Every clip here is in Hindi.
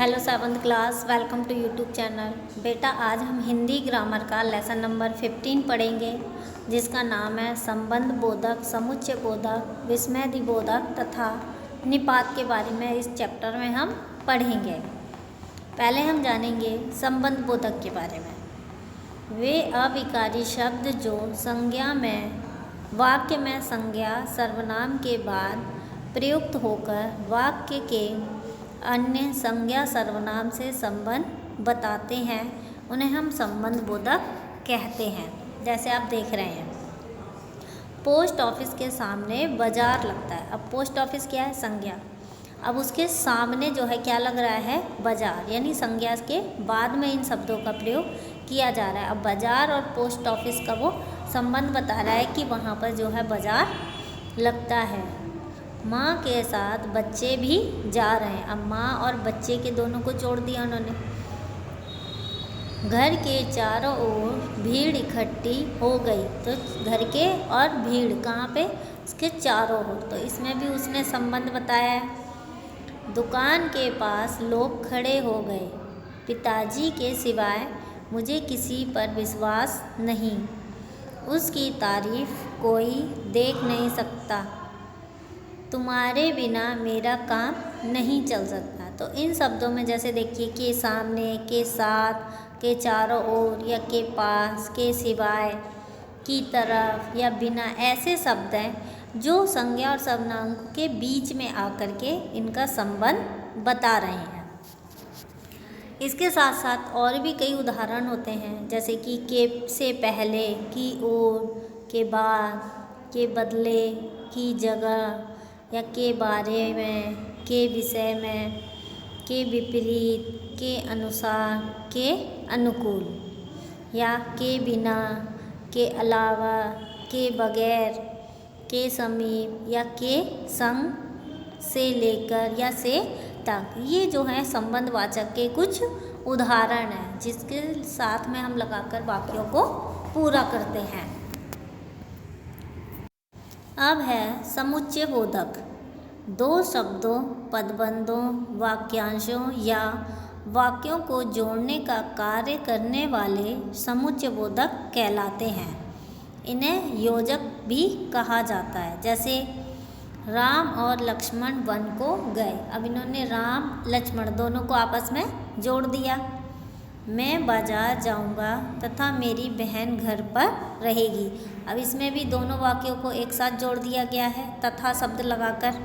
Hello seventh class, welcome to YouTube channel. बेटा आज हम हिंदी ग्रामर का लेसन नंबर 15 पढ़ेंगे, जिसका नाम है संबंध बोधक, समुच्चय बोधक, विस्मय बोधक तथा निपात के बारे में इस चैप्टर में हम पढ़ेंगे। पहले हम जानेंगे संबंध बोधक के बारे में। वे अविकारी शब्द जो संज्ञा में वाक्य में संज्ञा सर्वनाम के बाद प्रयुक्त होकर वाक्य के अन्य संज्ञा सर्वनाम से संबंध बताते हैं, उन्हें हम संबंध बोधक कहते हैं। जैसे आप देख रहे हैं, पोस्ट ऑफिस के सामने बाजार लगता है। अब पोस्ट ऑफिस क्या है? संज्ञा। अब उसके सामने जो है क्या लग रहा है? बाजार, यानी संज्ञा के बाद में इन शब्दों का प्रयोग किया जा रहा है। अब बाजार और पोस्ट ऑफिस का वो संबंध बता रहा है कि वहाँ पर जो है बाजार लगता है। माँ के साथ बच्चे भी जा रहे हैं। अब माँ और बच्चे के दोनों को जोड़ दिया उन्होंने। घर के चारों ओर भीड़ इकट्ठी हो गई, तो घर के और भीड़ कहाँ पे? उसके चारों ओर, तो इसमें भी उसने संबंध बताया है। दुकान के पास लोग खड़े हो गए। पिताजी के सिवाय मुझे किसी पर विश्वास नहीं, उसकी तारीफ कोई देख नहीं सकता, तुम्हारे बिना मेरा काम नहीं चल सकता। तो इन शब्दों में जैसे देखिए, के सामने, के साथ, के चारों ओर या के पास, के सिवाय, की तरफ या बिना, ऐसे शब्द हैं जो संज्ञा और सर्वनाम के बीच में आकर के इनका संबंध बता रहे हैं। इसके साथ साथ और भी कई उदाहरण होते हैं, जैसे कि के से पहले, की ओर, के बाद, के बदले, की जगह या के बारे में, के विषय में, के विपरीत, के अनुसार, के अनुकूल, या के बिना, के अलावा, के बगैर, के समीप या के संग, से लेकर या से तक। ये जो है संबंधवाचक के कुछ उदाहरण हैं, जिसके साथ में हम लगाकर वाक्यों को पूरा करते हैं। अब है समुच्चय बोधक। दो शब्दों, पदबंधों, वाक्यांशों या वाक्यों को जोड़ने का कार्य करने वाले समुच्चय बोधक कहलाते हैं। इन्हें योजक भी कहा जाता है। जैसे राम और लक्ष्मण वन को गए। अब इन्होंने राम लक्ष्मण दोनों को आपस में जोड़ दिया। मैं बाजार जाऊंगा तथा मेरी बहन घर पर रहेगी। अब इसमें भी दोनों वाक्यों को एक साथ जोड़ दिया गया है तथा शब्द लगाकर।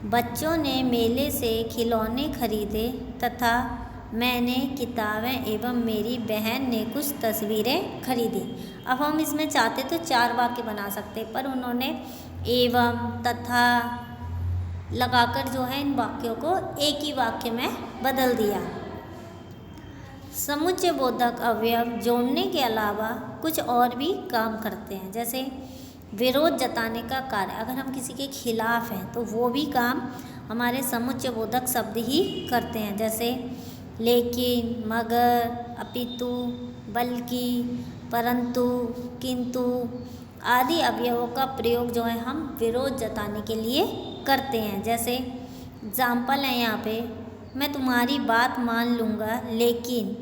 बच्चों ने मेले से खिलौने खरीदे तथा मैंने किताबें एवं मेरी बहन ने कुछ तस्वीरें खरीदी। अब हम इसमें चाहते तो 4 वाक्य बना सकते, पर उन्होंने एवं तथा लगाकर जो है इन वाक्यों को एक ही वाक्य में बदल दिया। समुच्चय बोधक अवयव जोड़ने के अलावा कुछ और भी काम करते हैं, जैसे विरोध जताने का कार्य। अगर हम किसी के खिलाफ हैं तो वो भी काम हमारे समुच्चय बोधक शब्द ही करते हैं। जैसे लेकिन, मगर, अपितु, बल्कि, परंतु, किंतु आदि अवयवों का प्रयोग जो है हम विरोध जताने के लिए करते हैं। जैसे एग्जाम्पल है यहाँ पे, मैं तुम्हारी बात मान लूँगा लेकिन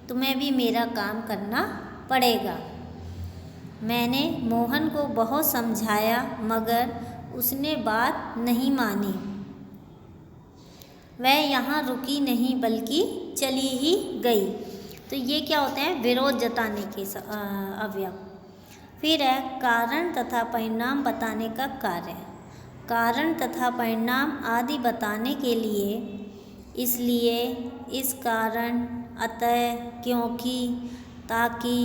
तुम्हें भी मेरा काम करना पड़ेगा। मैंने मोहन को बहुत समझाया मगर उसने बात नहीं मानी। वह यहाँ रुकी नहीं बल्कि चली ही गई। तो ये क्या होते हैं? विरोध जताने के अवयव। फिर है कारण तथा परिणाम बताने का कार्य। कारण तथा परिणाम आदि बताने के लिए, इसलिए, इस कारण, अतः, क्योंकि, ताकि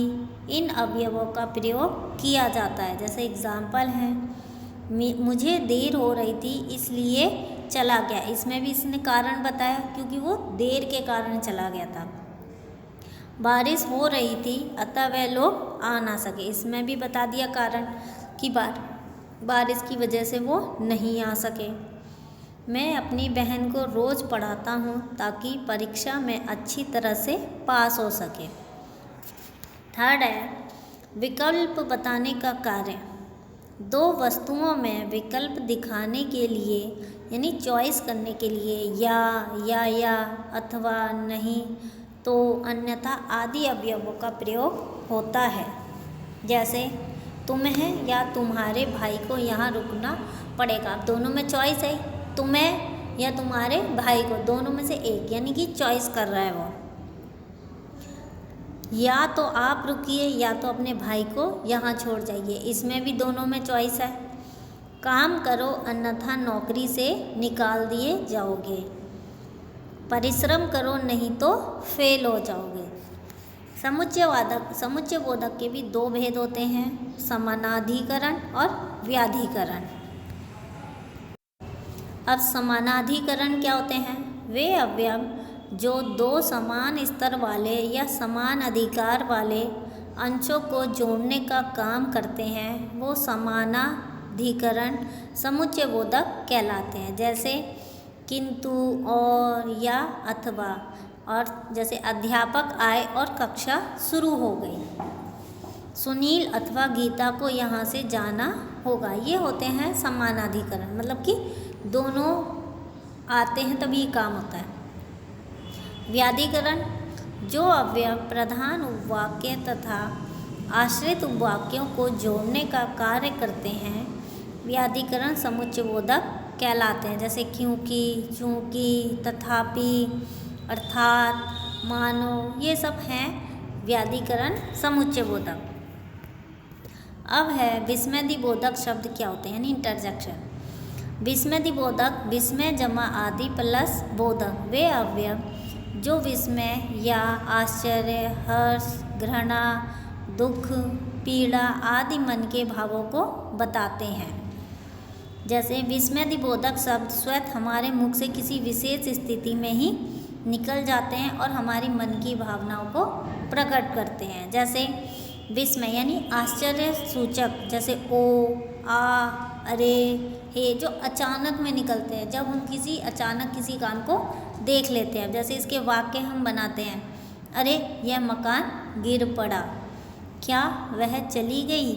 इन अवयवों का प्रयोग किया जाता है। जैसे एग्जाम्पल है, मुझे देर हो रही थी इसलिए चला गया। इसमें भी इसने कारण बताया क्योंकि वो देर के कारण चला गया था। बारिश हो रही थी अतः वह लोग आ ना सके। इसमें भी बता दिया कारण कि बारिश की वजह से वो नहीं आ सके। मैं अपनी बहन को रोज़ पढ़ाता हूँ ताकि परीक्षा में अच्छी तरह से पास हो सके। थर्ड है विकल्प बताने का कार्य। दो वस्तुओं में विकल्प दिखाने के लिए यानी चॉइस करने के लिए या अथवा नहीं तो अन्यथा आदि अवयवों का प्रयोग होता है। जैसे तुम्हें या तुम्हारे भाई को यहाँ रुकना पड़ेगा। अब दोनों में चॉइस है, तुम्हें या तुम्हारे भाई को, दोनों में से एक, यानी कि चॉइस कर रहा है वो। या तो आप रुकिए या तो अपने भाई को यहाँ छोड़ जाइए, इसमें भी दोनों में चॉइस है। काम करो अन्यथा नौकरी से निकाल दिए जाओगे। परिश्रम करो नहीं तो फेल हो जाओगे। समुच्चय बोधक के भी दो भेद होते हैं, समानाधिकरण और व्याधिकरण। अब समानाधिकरण क्या होते हैं? वे अवयव जो दो समान स्तर वाले या समान अधिकार वाले अंशों को जोड़ने का काम करते हैं, वो समानाधिकरण समुच्चय बोधक कहलाते हैं। जैसे किंतु, और, या, अथवा। और जैसे अध्यापक आए और कक्षा शुरू हो गई। सुनील अथवा गीता को यहाँ से जाना होगा। ये होते हैं समानाधिकरण, मतलब कि दोनों आते हैं तभी काम होता है। व्याधिकरण जो अवयव प्रधान उपवाक्य तथा आश्रित उपवाक्यों को जोड़ने का कार्य करते हैं, व्याधिकरण समुच्चय बोधक कहलाते हैं। जैसे क्योंकि, चूँकि, तथापि, अर्थात, मानो, ये सब हैं व्याधिकरण समुच्चय बोधक। अब है विस्मयदि बोधक शब्द क्या होते हैं, यानी इंटरजेक्शन। विस्मयदि बोधक विस्मय जमा आदि प्लस बोधक वे अवयव जो विस्मय या आश्चर्य, हर्ष, घृणा, दुख, पीड़ा आदि मन के भावों को बताते हैं। जैसे विस्मयदि बोधक शब्द स्वतः हमारे मुख से किसी विशेष स्थिति में ही निकल जाते हैं और हमारी मन की भावनाओं को प्रकट करते हैं। जैसे विस्मय यानी आश्चर्य सूचक, जैसे ओ, आ, अरे, हे, जो अचानक में निकलते हैं जब हम अचानक किसी काम को देख लेते हैं। जैसे इसके वाक्य हम बनाते हैं, अरे यह मकान गिर पड़ा, क्या वह चली गई,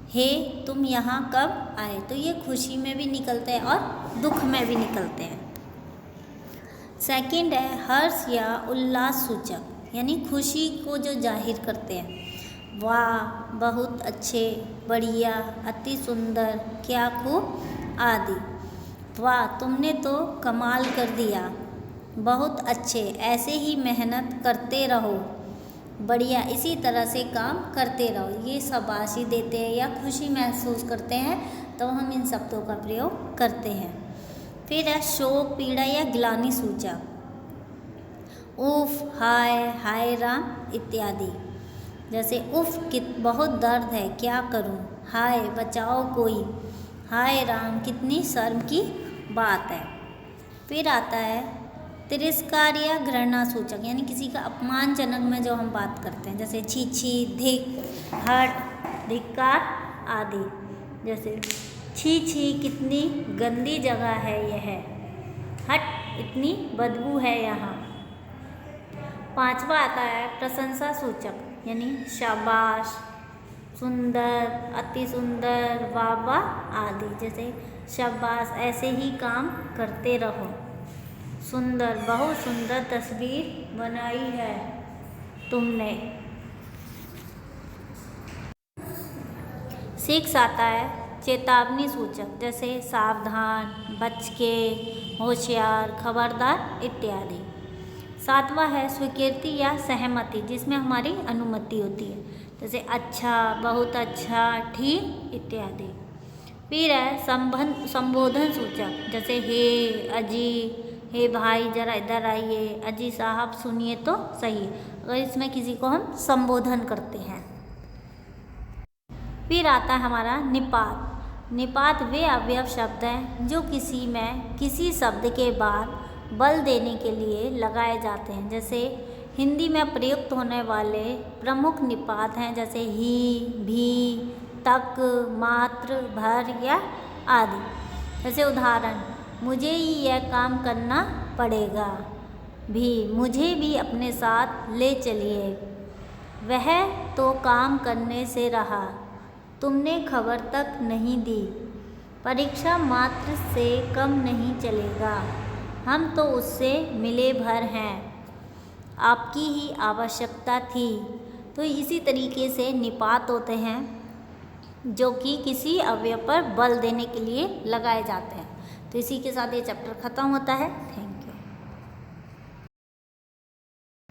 हे तुम यहाँ कब आए। तो ये खुशी में भी निकलते हैं और दुख में भी निकलते हैं। सेकंड है हर्ष या उल्लास सूचक, यानी खुशी को जो जाहिर करते हैं। वाह, बहुत अच्छे, बढ़िया, अति सुंदर, क्या खूब आदि। वाह, तुमने तो कमाल कर दिया, बहुत अच्छे, ऐसे ही मेहनत करते रहो, बढ़िया, इसी तरह से काम करते रहो। ये शाबाशी देते हैं या खुशी महसूस करते हैं तो हम इन शब्दों का प्रयोग करते हैं। फिर है शोक, पीड़ा या ग्लानि सूचक, उफ, हाय, हाय राम इत्यादि। जैसे उफ, बहुत दर्द है, क्या करूं, हाय, बचाओ कोई, हाय राम, कितनी शर्म की बात है। फिर आता है तिरस्कार या घृणा सूचक, यानी किसी का अपमानजनक में जो हम बात करते हैं। जैसे छी छी, धिक, हट, धिक्कार आदि। जैसे छी छी, कितनी गंदी जगह है यह, हट, इतनी बदबू है यहाँ। पांचवा आता है प्रशंसा सूचक, यानी शाबाश, सुंदर, अति सुंदर, वाह वाह आदि। जैसे शाबाश, ऐसे ही काम करते रहो, सुंदर, बहुत सुंदर तस्वीर बनाई है तुमने। 6 आता है चेतावनी सूचक, जैसे सावधान, बच के, होशियार, खबरदार इत्यादि। 7वां है स्वीकृति या सहमति, जिसमें हमारी अनुमति होती है। जैसे अच्छा, बहुत अच्छा, ठीक इत्यादि। फिर है संबोधन सूचक, जैसे हे, अजी, हे भाई जरा इधर आइए, अजी साहब सुनिए तो सही, अगर इसमें किसी को हम संबोधन करते हैं। फिर आता है हमारा निपात। निपात वे अवयव शब्द हैं जो किसी में किसी शब्द के बाद बल देने के लिए लगाए जाते हैं। जैसे हिंदी में प्रयुक्त होने वाले प्रमुख निपात हैं, जैसे ही, भी, तक, मात्र, भर या आदि। जैसे उदाहरण, मुझे ही यह काम करना पड़ेगा, भी, मुझे भी अपने साथ ले चलिए, वह तो काम करने से रहा, तुमने खबर तक नहीं दी। परीक्षा मात्र से कम नहीं चलेगा, हम तो उससे मिले भर हैं, आपकी ही आवश्यकता थी। तो इसी तरीके से निपात होते हैं जो कि किसी अवयव पर बल देने के लिए लगाए जाते हैं। तो इसी के साथ ये चैप्टर ख़त्म होता है। Thank you.